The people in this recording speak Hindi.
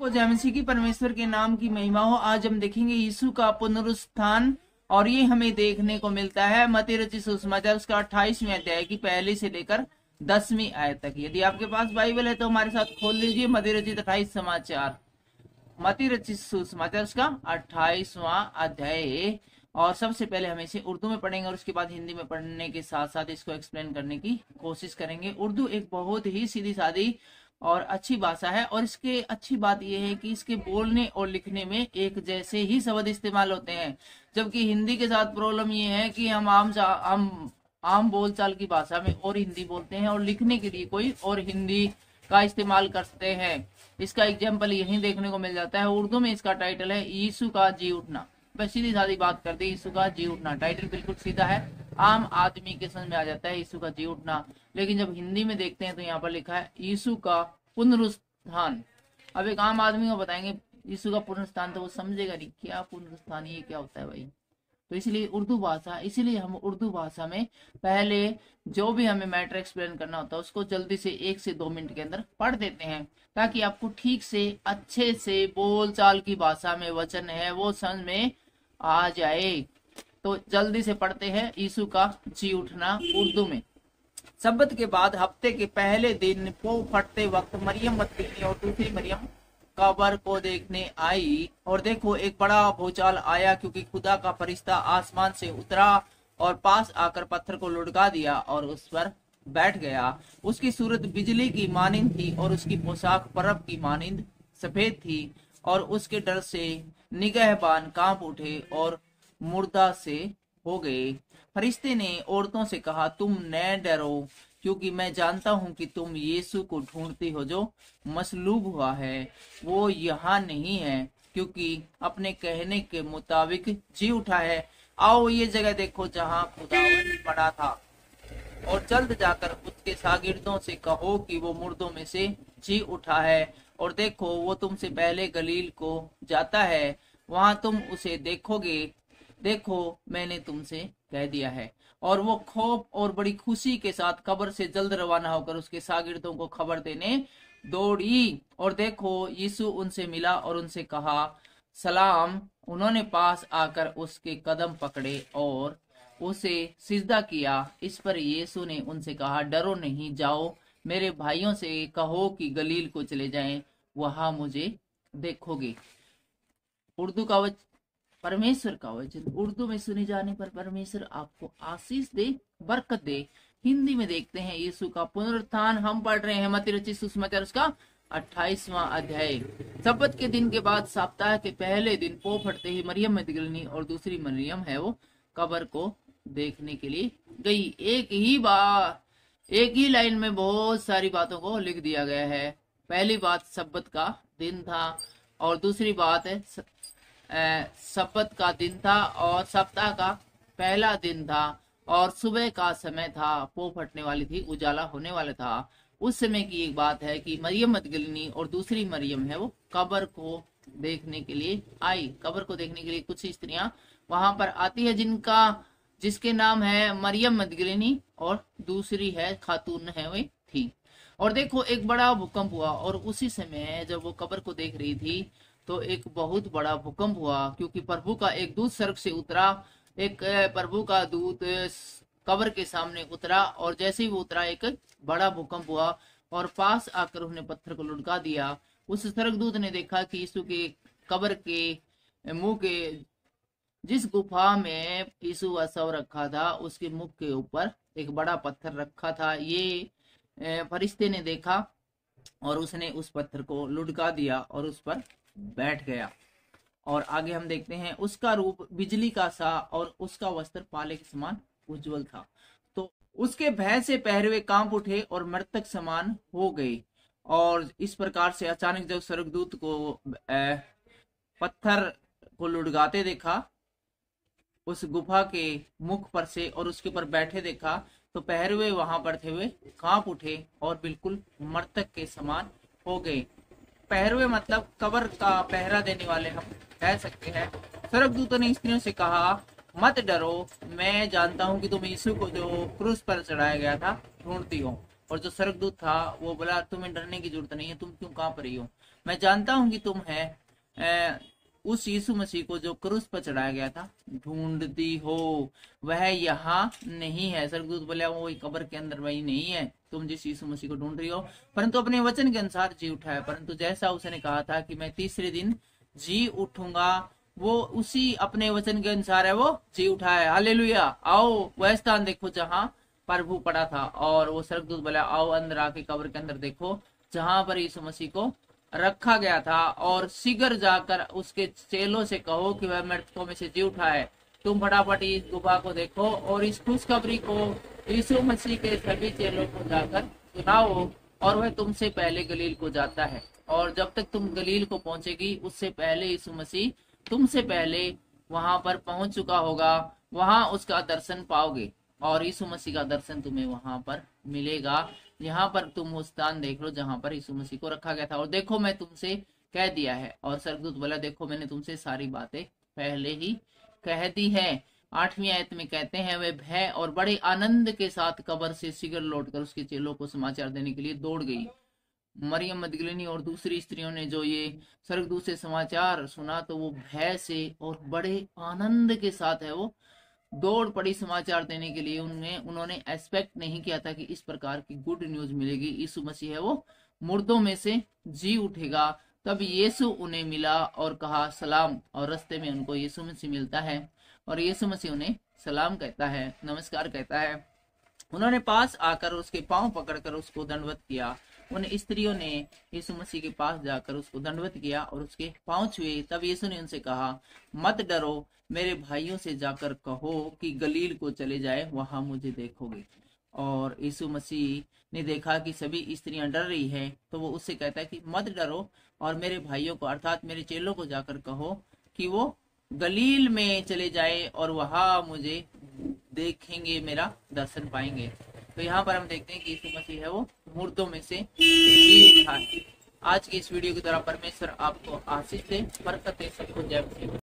को जय मसीह की परमेश्वर के नाम की महिमा हो। आज हम देखेंगे यीशु का पुनरुत्थान और ये हमें देखने को मिलता है मत्ती रचित सुसमाचार उसका 28वें अध्याय की पहली से लेकर 10वीं आयत तक। यदि आपके पास बाइबल है तो हमारे साथ खोल लीजिए मत्ती रचित 28 समाचार, मत्ती रचित सुसमाचार उसका 28वां अध्याय। और सबसे पहले हम इसे उर्दू में पढ़ेंगे और उसके बाद हिंदी में पढ़ने के साथ साथ इसको एक्सप्लेन करने की कोशिश करेंगे। उर्दू एक बहुत ही सीधी सादी और अच्छी भाषा है और इसके अच्छी बात यह है कि इसके बोलने और लिखने में एक जैसे ही शब्द इस्तेमाल होते हैं, जबकि हिंदी के साथ प्रॉब्लम यह है कि हम आम बोलचाल की भाषा में और हिंदी बोलते हैं और लिखने के लिए कोई और हिंदी का इस्तेमाल करते हैं। इसका एग्जाम्पल यही देखने को मिल जाता है। उर्दू में इसका टाइटल है यीशु का जी उठना। बस सीधी सादी बात कर दी, यीशु का जी उठना। टाइटल बिल्कुल सीधा है, आम आदमी के समझ में आ जाता है यीशु का जी उठना। लेकिन जब हिंदी में देखते हैं तो यहाँ पर लिखा है यीशु का पुनरुत्थान। अब एक आम आदमी को बताएंगे यीशु का पुनरुत्थान तो वो समझेगा नहीं, क्या पुनरुत्थान, ये क्या होता है भाई। तो इसलिए हम उर्दू भाषा में पहले जो भी हमें मैटर एक्सप्लेन करना होता है उसको जल्दी से 1 से 2 मिनट के अंदर पढ़ देते हैं, ताकि आपको ठीक से अच्छे से बोलचाल की भाषा में वचन है वो समझ में आ जाए। तो जल्दी से पढ़ते हैं यीशु का जी उठना उर्दू में। सब्बत के बाद हफ्ते के पहले दिन पो फटते वक्त मरियम मगदलीनी और दूसरी मरियम कब्र को देखने आई, और देखो एक बड़ा भूचाल आया, क्योंकि खुदा का फरिश्ता आसमान से उतरा और पास आकर पत्थर को लुढ़का दिया और उस पर बैठ गया। उसकी सूरत बिजली की मानिंद थी और उसकी पोशाक बर्फ की मानिंद सफेद थी, और उसके डर से निगहबान कांप उठे और मुर्दा से हो गए। फरिश्ते ने औरतों से कहा, तुम न डरो, क्योंकि मैं जानता हूं कि तुम यीशु को ढूंढती हो जो मसलूब हुआ है। वो यहाँ नहीं है, क्योंकि अपने कहने के मुताबिक जी उठा है। आओ ये जगह देखो जहाँ खुदावंद पड़ा था, और जल्द जाकर उसके शागिर्दों से कहो कि वो मुर्दों में से जी उठा है। और देखो वो तुमसे पहले गलील को जाता है, वहां तुम उसे देखोगे। देखो मैंने तुमसे कह दिया है। और वो खौफ और बड़ी खुशी के साथ कब्र से जल्द रवाना होकर उसके शागिर्दों को खबर देने दौड़ी। और देखो यीशु उनसे मिला और उनसे कहा सलाम। उन्होंने पास आकर उसके कदम पकड़े और उसे सिजदा किया। इस पर यीशु ने उनसे कहा, डरो नहीं, जाओ मेरे भाइयों से कहो कि गलील को चले जाएं, वहां मुझे देखोगे। उर्दू का परमेश्वर का वचन उर्दू में सुने जाने पर परमेश्वर आपको आशीष दे, बरकत दे। हिंदी में देखते हैं यीशु का पुनरुत्थान। हम पढ़ रहे हैं मत्ती रचित सुसमाचार उसका 28वां अध्याय। सब्बत के दिन के बाद सप्ताह के पहले दिन पो फटते ही मरियम मगदलीनी और दूसरी मरियम है वो कब्र को देखने के लिए गई। एक ही लाइन में बहुत सारी बातों को लिख दिया गया है। पहली बात सब्बत का दिन था, और दूसरी बात है सब्बत का दिन था और सप्ताह का पहला दिन था, और सुबह का समय था, पो फटने वाली थी, उजाला होने वाला था। उस समय की एक बात है कि मरियम मगदलीनी और दूसरी मरियम है वो कब्र को देखने के लिए आई। कब्र को देखने के लिए कुछ स्त्रियां वहां पर आती है जिसके नाम है मरियम मगदलीनी और दूसरी है खातून है वे थी। और देखो एक बड़ा भूकंप हुआ, और उसी समय जब वो कब्र को देख रही थी तो एक बहुत बड़ा भूकंप हुआ, क्योंकि प्रभु का एक दूत स्वर्ग से उतरा। एक प्रभु का दूत कब्र के सामने उतरा, और जैसे ही वो उतरा एक बड़ा भूकंप हुआ और पास आकर उन्हें पत्थर को लुढ़का दिया। उस स्वर्गदूत ने देखा कि यीशु के कब्र के मुंह के जिस गुफा में यीशु का शव रखा था उसके मुख के ऊपर एक बड़ा पत्थर रखा था। ये फरिश्ते ने देखा और उसने उस पत्थर को लुढ़का दिया और उस पर बैठ गया। और आगे हम देखते हैं उसका रूप बिजली का सा और उसका वस्त्र पाले के समान उज्जवल था। तो उसके भय से पहरवे कांप उठे और मृतक समान हो गए। और इस प्रकार से अचानक जब स्वर्गदूत को पत्थर को लुढ़काते देखा उस गुफा के मुख पर से और उसके ऊपर बैठे देखा, तो पहरवे वहां पर थे हुए कांप उठे और बिल्कुल मृतक के समान हो गए। पहरवे मतलब कब्र का पहरा देने वाले हम कह सकते हैं। स्वर्गदूतों ने स्त्रियों से कहा, मत डरो, मैं जानता हूं कि तुम यीशु को जो क्रूस पर चढ़ाया गया था ढूंढती हो। और जो स्वर्गदूत था वो बोला, तुम्हें डरने की जरूरत नहीं है, तुम क्यों कांप रही हो। मैं जानता हूं कि तुम है उस यीशु मसीह को जो क्रूस पर चढ़ाया गया था ढूंढती हो, वह यहाँ नहीं है। स्वर्गदूत बोले वो कब्र के अंदर वही नहीं है, तुम जिस यीशु मसीह को ढूंढ रही हो, परंतु अपने वचन के अनुसार जी उठा है। परंतु जैसा उसने कहा था कि मैं तीसरे दिन जी उठूंगा, वो उसी अपने वचन के अनुसार है, वो जी उठा है। हालेलुया। आओ वह स्थान देखो जहां प्रभु पड़ा था, और वो स्वर्गदूत बोला आओ अंदर आके कब्र के अंदर देखो जहां पर यीशु मसीह को रखा गया था, और शीघ्र जाकर उसके चेलों से कहो कि वह मृतकों में से जी उठा है। तुम फटाफट इस गुफा को देखो और इस खुशखबरी को यीशु मसीह के सभी चेलों को जाकर सुनाओ, और वह तुमसे पहले गलील को जाता है, और जब तक तुम गलील को पहुंचेगी उससे पहले यीशु मसीह तुमसे पहले वहां पर पहुंच चुका होगा, वहां उसका दर्शन पाओगे, और यीशु मसीह का दर्शन तुम्हें वहां पर मिलेगा। यहाँ पर तुम वो स्थान देख लो जहां पर यीशु मसीह को रखा गया था, और देखो मैं तुमसे कह दिया है। और स्वर्गदूत बोला देखो मैंने तुमसे सारी बातें पहले ही कह दी है। 8वीं आयत में कहते हैं वे भय और बड़े आनंद के साथ कब्र से शीघ्र लौटकर उसके चेलों को समाचार देने के लिए दौड़ गई। मरियम मदगलिनी और दूसरी स्त्रियों ने जो ये स्वर्गदूत से समाचार सुना, तो वो भय से और बड़े आनंद के साथ है वो दौड़ पड़ी समाचार देने के लिए। उन्होंने एक्सपेक्ट नहीं किया था कि इस प्रकार की गुड न्यूज मिलेगी, यीशु मसीह है वो मुर्दों में से जी उठेगा। तब यीशु उन्हें मिला और कहा सलाम, और रास्ते में उनको यीशु मसीह मिलता है, और यीशु मसीह उन्हें सलाम कहता है, नमस्कार कहता है। उन्होंने पास आकर उसके पांव पकड़कर उसको दंडवत किया। उन स्त्रियों ने यीशु मसीह के पास जाकर उसको दंडवत किया और उसके पांव छुए। तब यीशु ने उनसे कहा मत डरो, मेरे भाइयों से जाकर कहो कि गलील को चले जाए, वहां मुझे देखोगे। और यीशु मसीह ने देखा कि सभी स्त्रियां डर रही है, तो वो उससे कहता है कि मत डरो, और मेरे भाइयों को अर्थात मेरे चेलों को जाकर कहो कि वो गलील में चले जाए और वहां मुझे देखेंगे, मेरा दर्शन पाएंगे। तो यहाँ पर हम देखते हैं कि यीशु मसीह है वो मुर्दों में से जी उठा है। आज की इस वीडियो की तरह परमेश्वर आपको आशीष दे, बरकत दे, सबको जय मसीह।